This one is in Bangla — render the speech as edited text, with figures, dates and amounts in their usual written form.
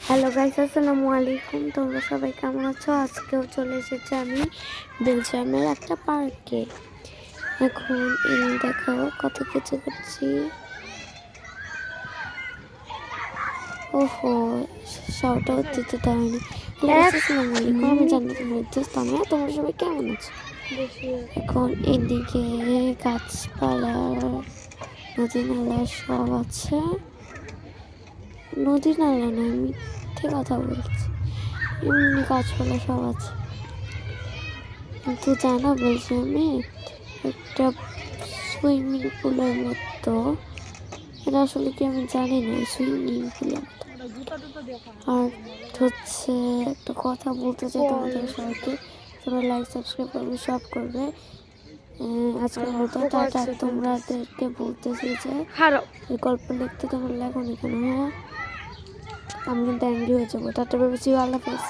হ্যালো গাইস, আসসালামু আলাইকুম। তোমরা সবাই কেমন আছো? আজকেও চলে এসেছি আমি বেলজিয়ামের একটা পার্কে। এখন দেখো কত কিছু করছি। ওহো, শাওটাও দিতে দেয়নি। আসসালামু আলাইকুম, আমি জান্নাত তামিয়া। তোমরা সবাই কেমন আছো? এখন এদিকে গাছপালা, নদী নালা সব আছে। নদী নালা না, মিথ্যে কথা বলছি, এমনি গাছপালা সব আছে। কিন্তু জানা বলছি আমি একটা সুইমিং পুলের মতো, এটা আসলে কি আমি জানি না, সুইমিং পুলের মতো। আর হচ্ছে একটা কথা বলতে চাই তোমাদের সবাইকে, তোমরা লাইক সাবস্ক্রাইব করবে, সব করবে। আজকের মতো টাটা। তোমাদেরকে বলতেছি যে এই গল্প লিখতে তোমরা লেখো নি কেন? হ্যাঁ, আমি কিন্তু অ্যাংরি হয়ে যাবো। টাটা, ভেবেছি। আল্লাহ হাফেজ।